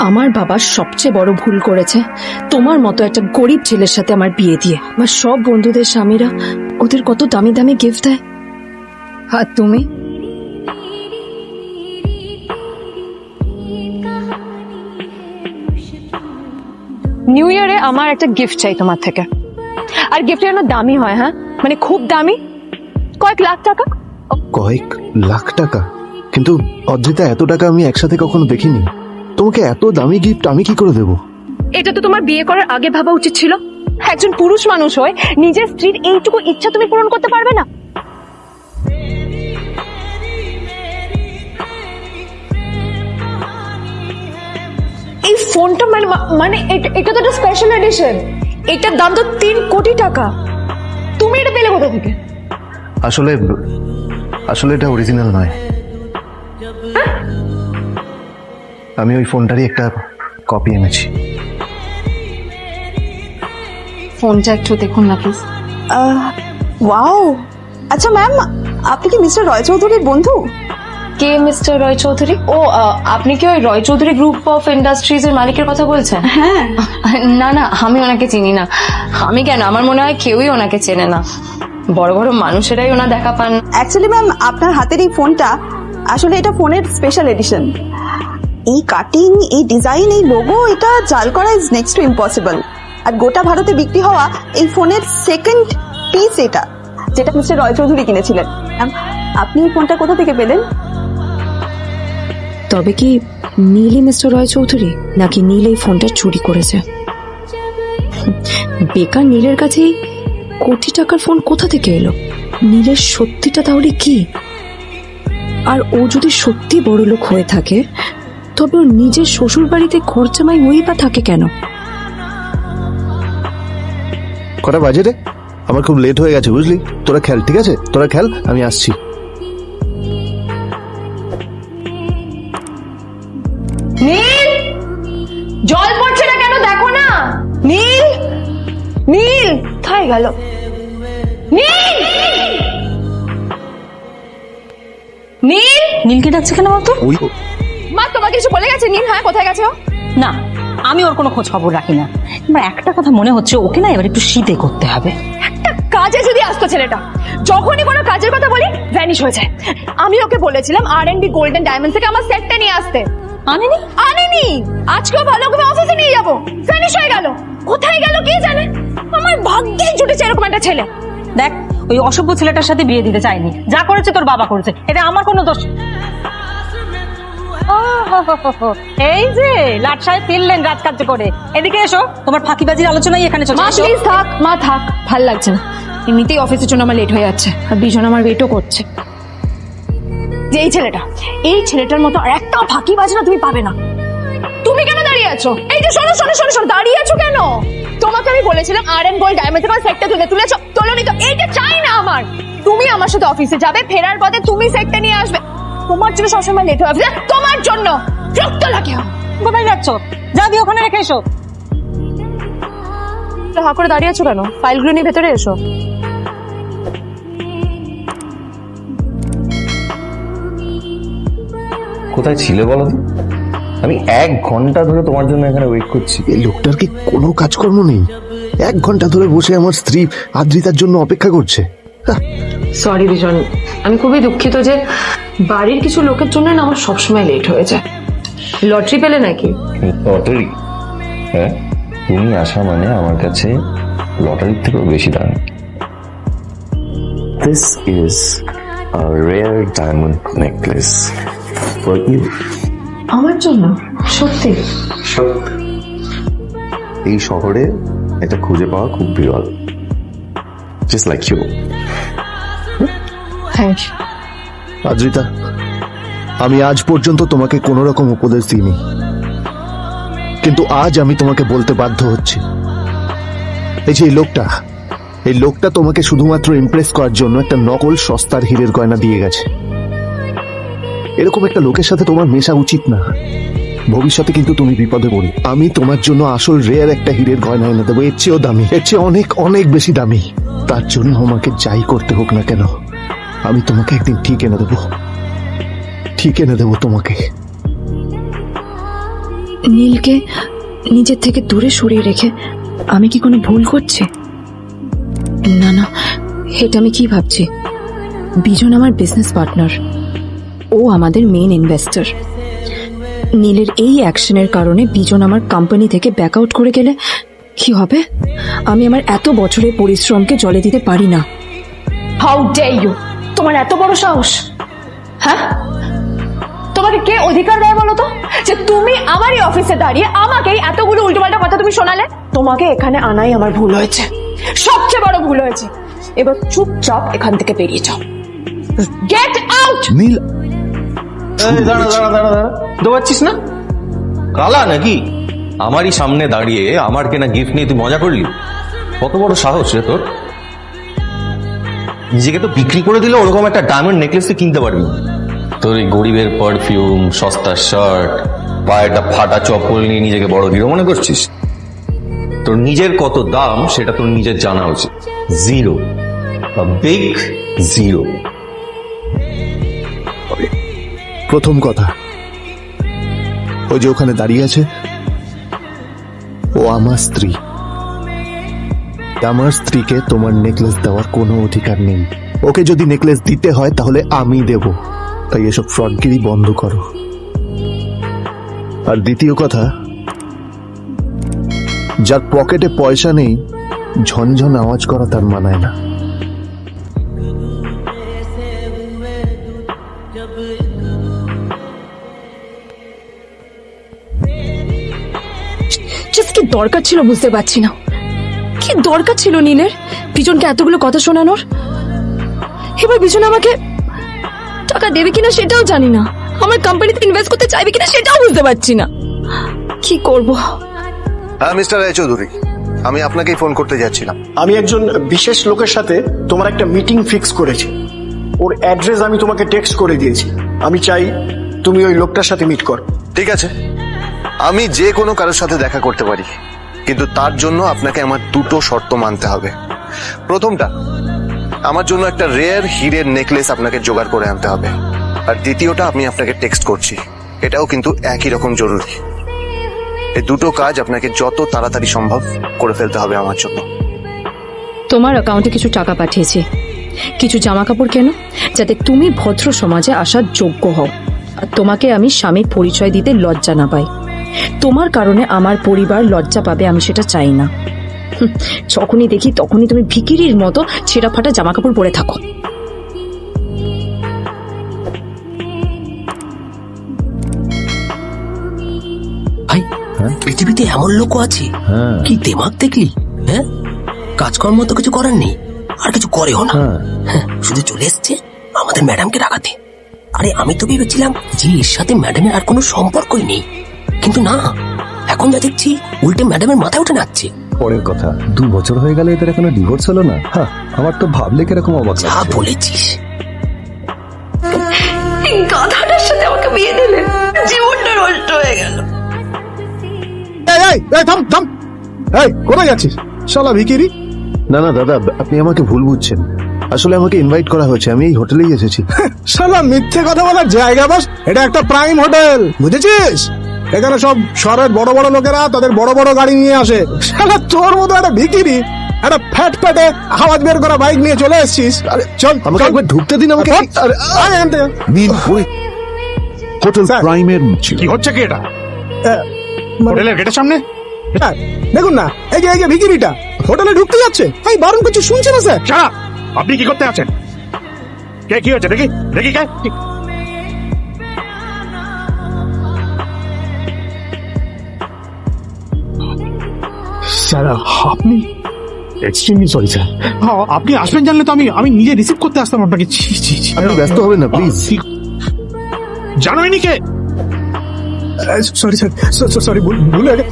আমার বাবা সবচেয়ে বড় ভুল করেছে তোমার মতো একটা গরিব ছেলের সাথে আমার বিয়ে দিয়ে। আমার সব বন্ধুদের স্বামীরা ওদের কত দামি দামি গিফট দেয়, আর তুমি নিউ ইয়ারে আমার একটা গিফট চাই তোমার থেকে, আর গিফট যেন দামি হয়। হ্যাঁ, মানে খুব দামি, কয়েক লাখ টাকা। কয়েক লাখ টাকা? কিন্তু অদ্রিতা, এত টাকা আমি একসাথে কখনো দেখিনি। তোমাকে এত দামি গিফট আমি কি করে দেবো? এটা তো তোমার বিয়ে করার আগে ভাবা উচিত ছিল। একজন পুরুষ মানুষ হয়ে নিজের স্ত্রীর এইটুকু ইচ্ছা তুমি পূরণ করতে পারবে না? এই ফোনটা মানে এটা তো একটা স্পেশাল এডিশন, এটার দাম তো 3 কোটি টাকা। তুমি এটা পেলে কোথা থেকে? আসলে এটা অরিজিনাল নয়। আমি ওই ফোনটারই একটা কপি এনেছি। ফোনটা একটু দেখুন না প্লিজ। ওয়াও, আচ্ছা ম্যাম, আপনি কি মিস্টার রয় চৌধুরীর বন্ধু? কে মিস্টার রয় চৌধুরী? ও, আপনি কি ওই রয় চৌধুরী গ্রুপ অফ ইন্ডাস্ট্রিজ এর মালিকের কথা বলছেন? হ্যাঁ। না না, আমি ওনাকে চিনি না। আমি কেন, আমার মনে হয় কেউই ওনাকে চেনে না। বড় বড় মানুষেরাই ওনা দেখা পান। অ্যাকচুয়ালি ম্যাম, আপনার হাতের এই ফোনটা আসলে এটা ফোনের স্পেশাল এডিশন। এই কাটিং, এই ডিজাইন, এই লোগো, এটা জাল করা ইজ নেক্সট টু ইম্পসিবল। আর গোটা ভারতে বিক্রি হওয়া এই ফোনের সেকেন্ড পিস এটা, যেটা মিস্টার রয় চৌধুরী কিনেছিলেন। ম্যাম, আপনি এই ফোনটা কোথা থেকে পেলেন? তবে কি নীলই মিস্টার রয় চৌধুরী, নাকি নীল এই ফোনটা চুরি করেছে? বেকার নীলের কাছে কোটি টাকার ফোন কোথা থেকে এলো? নীলের সত্যিটা তাহলে কি? আর ও যদি সত্যি বড় লোক হয়ে থাকে, তবে ওর নিজের শ্বশুর বাড়িতে খরচামাই হয়েই বা থাকে কেন? কটা বাজে রে? আমার খুব লেট হয়ে গেছে, বুঝলি? তোরা খেল, ঠিক আছে? তোরা খেল, আমি আসছি। নীল, জল পড়ছে না কেন দেখো না। নীল, নীল কোথায় গেল? নীল, নীল, নীলকে ডাকছে কেন বলতো? ওই মা তোমাকে কিছু বলে গেছে নীল? হ্যাঁ, কোথায় গেছে ও? না, আমি ওর কোনো খোঁজ খবর রাখি না। আমার একটা কথা মনে হচ্ছে, ওকে না এবার একটু শীতে করতে হবে। একটা কাজে যদি আসতো ছেলেটা, যখনই কোনো কাজের কথা বলি ভ্যানিশ হয়ে যায়। আমি ওকে বলেছিলাম R&B গোল্ডেন ডায়মন্ড থেকে আমার সেটটা নিয়ে আসতে, আনেনি। আনেনি। আজকেও ভালো করে অফিসে নিয়ে যাবো, ভ্যানিশ হয়ে গেল। কোথায় গেল কে জানে? আমার ভাগ্যে জুটেছে এরকম একটা ছেলে। দেখ, ওই অসভ্য ছেলেটার সাথে বিয়ে দিতে চাইনি। যা করেছে তোর বাবা করেছে, এটা আমার কোনো দোষ। এই যে লাট সাহেব ফিরলেন রাজকার্য করে। এদিকে এসো, তোমার ফাঁকিবাজির আলোচনাই এখানে চলছে। মা প্লিজ থাক, মা থাক, ভাল লাগছে না। এমনিতেই অফিসের জন্য আমার লেট হয়ে যাচ্ছে, আর বিজন আমার ওয়েটও করছে। যে এই ছেলেটার মতো আর একটা ফাঁকিবাজ না তুমি পাবে না। তুমি কেন দাঁড়িয়ে আছো? এই যে শোনো শোনো শোনো শোনো, দাঁড়িয়ে আছো কেন? তোমাকে আমি বলেছিলাম RM গোল্ড ডায়মন্ড থেকে সেটটা তুলেছো, তোলোনি তো। এইটা চাই না আমার। তুমি আমার সাথে অফিসে যাবে, ফেরার পথে তুমি সেটটা নিয়ে আসবে। তোমার জন্য সবসময় লেট হয়ে যাবে, তোমার জন্য। রক্ত লাগে। কোথায় যাচ্ছ? যা দিয়ে ওখানে রেখে এসো। হা করে দাঁড়িয়ে আছো কেন? ফাইলগুলো নিয়ে ভেতরে এসো। কোথায় ছিলে বলো তো? আমি 1 ঘন্টা ধরে তোমার জন্য এখানে ওয়েট করছি। এই লোকটার কি কোনো কাজকর্ম নেই? 1 ঘন্টা ধরে বসে আমার স্ত্রী আদ্রিতার জন্য অপেক্ষা করছে। সরি বিজন, আমি খুবই দুঃখিত যে বাড়ির কিছু লোকের জন্য না আমার সবসময় লেট হয়ে যায়। লটারি পেলে নাকি? লটারি? হ্যাঁ, তুমি আসা মানে আমার কাছে লটারির থেকেও বেশি দাম। This is a rare diamond necklace for you. আমার জন্য? সত্যি? এই শহরে এটা খুঁজে পাওয়া খুব বিরল। Just like you. Thank you. Adrita, আমি আজ পর্যন্ত তোমাকে কোনো রকম উপদেশ দিইনি, কিন্তু আজ আমি তোমাকে বলতে বাধ্য হচ্ছি। এই যে এই লোকটা তোমাকে শুধুমাত্র ইমপ্রেস করার জন্য একটা নকল সস্তার হীরের গয়না দিয়ে গেছে। এরকম একটা লোকের সাথে তোমার মেশা উচিত না। ভবিষ্যতে কিন্তু তুমি বিপদে পড়বে। আমি তোমার জন্য আসল রেয়ার একটা হীরের গয়না এনে দেবো, এর চেয়েও দামি, এর চেয়ে অনেক অনেক বেশি দামি। তার জন্য আমাকে যাই করতে হোক না কেন, আমি তোমাকে একদিন ঠিক এনে দেবো, ঠিক এনে দেবো তোমাকে। নীলকে নিজের থেকে দূরে সরিয়ে রেখে আমি কি কোনো ভুল করছি? না না, এটা আমি কি ভাবছি? বিজন আমার বিজনেস পার্টনার, ও আমাদের মেইন ইনভেস্টর। নীলের এই অ্যাকশনের কারণে বিজন আমার কোম্পানি থেকে ব্যাক আউট করে গেলে কি হবে? আমি আমার এত বছরের পরিশ্রমকে জলে দিতে পারি না। How dare you! তোমার এত বড় সাহস! হ্যাঁ, তোমাকে কে অধিকার দেয় বলো তো যে তুমি আমারই অফিসে দাঁড়িয়ে আমাকে এতগুলো উল্টোপাল্টা কথা তুমি শোনালে? তোমাকে এখানে আনাই আমার ভুল হয়েছে, সবচেয়ে বড় ভুল হয়েছে। এবার চুপচাপ এখান থেকে বেরিয়ে যাও। Get out! নীল, দাঁড়া বুঝতে পারছিস না? কালা নাকি? আমারই সামনে দাঁড়িয়ে আমার কেনা গিফট নিয়ে তুই মজা করলি? কত বড় সাহস রে তোর! নিজেকে তো বিক্রি করে দিলে ওরকম একটা ডায়মন্ড নেকলেস তুই কিনতে পারবি। তোর এই গরিবের পারফিউম, সস্তা শার্ট, পায়ে একটা ফাটা চপ্পল নিয়ে নিজেকে বড় হিরো মনে করছিস? তোর নিজের কত দাম সেটা তোর নিজের জানা উচিত। Zero, big zero. প্রথম কথা, ওই যে ওখানে দাঁড়িয়ে আছে, ও আমার স্ত্রী। আমার স্ত্রীকে তোমার নেকলেস দেওয়ার কোনো অধিকার নেই। ওকে যদি নেকলেস দিতে হয় তাহলে আমি দেব। তাই এসব ফ্রডগিরি বন্ধ করো। আর দ্বিতীয় কথা, যার পকেটে পয়সা নেই ঝনঝন আওয়াজ করা তার মানায় না। জাস্ট কি দরকার ছিল বুঝতে পারছি না। কি দরকার ছিল নীলের বিজনকে এতগুলো কথা শোনানোর? এবার বিজন আমাকে টাকা দেবে কিনা সেটাও জানি না, আমার কোম্পানিতে ইনভেস্ট করতে চাইবে কিনা সেটাও বুঝতে পারছি না। কি করব? হ্যাঁ মিস্টার রায়চৌধুরী, আমি আপনাকেই ফোন করতে যাচ্ছিলাম। আমি একজন বিশেষ লোকের সাথে তোমার একটা মিটিং ফিক্স করেছি। ওর অ্যাড্রেস আমি তোমাকে টেক্সট করে দিয়েছি। আমি চাই তুমি ওই লোকটার সাথে মিট করো। ঠিক আছে, আমি যে কোনো কারোর সাথে দেখা করতে পারি, কিন্তু তার জন্য আপনাকে আমার দুটো শর্ত মানতে হবে। প্রথমটা, আমার জন্য একটা রেয়ার হীরের নেকলেস আপনাকে জোগাড় করে আনতে হবে। আর দ্বিতীয়টা, আমি আপনাকে টেক্সট করছি, এটাও কিন্তু একই রকম জরুরি। এই দুটো কাজ আপনাকে যত তাড়াতাড়ি সম্ভব করে ফেলতে হবে আমার জন্য। তোমার অ্যাকাউন্টে কিছু টাকা পাঠিয়েছি, কিছু জামা কাপড় কেন, যাতে তুমি ভদ্র সমাজে আসার যোগ্য হও। আর তোমাকে আমি স্বামীর পরিচয় দিতে লজ্জা না পাই। তোমার কারণে আমার পরিবার লজ্জা পাবে, আমি সেটা চাই না। যখনই দেখি তখনই তুমি ভিখিরির মতো ছেঁড়া ফাটা জামা কাপড় পরে থাকো। ভাই, পৃথিবীতে এমন লোকও আছে, কি দিমাগ দেখলি? হ্যাঁ, কাজকর্ম তো কিছু করার নেই, আর কিছু করেও না। হ্যাঁ, শুধু চলে এসছে আমাদের ম্যাডামকে ডাকাতে। আরে আমি তো ভেবেছিলাম যে এর সাথে ম্যাডামের আর কোনো সম্পর্কই নেই, কিন্তু না, এখন যা দেখছি উল্টে ম্যাডামের মাথায় উঠে নাচছে। পরের কথা, 2 বছর হয়ে গেলে এদের এখনো ডিভোর্স হলো না। হ্যাঁ, আমার তো ভাবলে কিরকম অবাক যা লাগছে। বলেছিস। এই গাধাটার সাথে আমাকে বিয়ে দিলে, জীবনটা নষ্ট হয়ে গেল। থাম থাম, এই কোথায় যাচ্ছিস শালা ভিখিরি? না না দাদা, আপনি আমাকে ভুল বুঝছেন। আসলে আমাকে ইনভাইট করা হয়েছে, আমি এই হোটেলেই এসেছি। শালা মিথ্যে কথা বলার জায়গা বাস, এটা একটা প্রাইম হোটেল, বুঝেছিস? এখানে সব শহরের বড় বড় লোকেরা তাদের বড় বড় গাড়ি নিয়ে আসে। শালা তোর মতো একটা ভিখিরি একটা ফ্যাট ফ্যাটে আওয়াজ বের করা বাইক নিয়ে চলে এসেছিস। আরে চল, আমাকে চল। একবার ঢুকতে দিন আমাকে। আরে, আয় এখান থেকে। Hotel sir. প্রাইমের কি হচ্ছে কি এটা মানে- হোটেলের গেটের সামনে? হ্যাঁ, দেখুন না, এই যে ভিখিরিটা হোটেলে ঢুকতে যাচ্ছে। এই বারণ কিছু শুনছে না স্যার? শালা, আপনি কি করতে আছেন? কে কি হচ্ছে দেখি দেখি কে? স্যার আপনি এক্সট্রিমলি সরি স্যার। আপনি আসবেন জানলে তো আমি নিজে রিসিভ করতে আসতাম আপনাকে। ছি ছি ছি। আপনি ব্যস্ত হবেন না প্লিজ। জানোই নি কে? সরি স্যার, সরি ভুল হয়ে গেছে।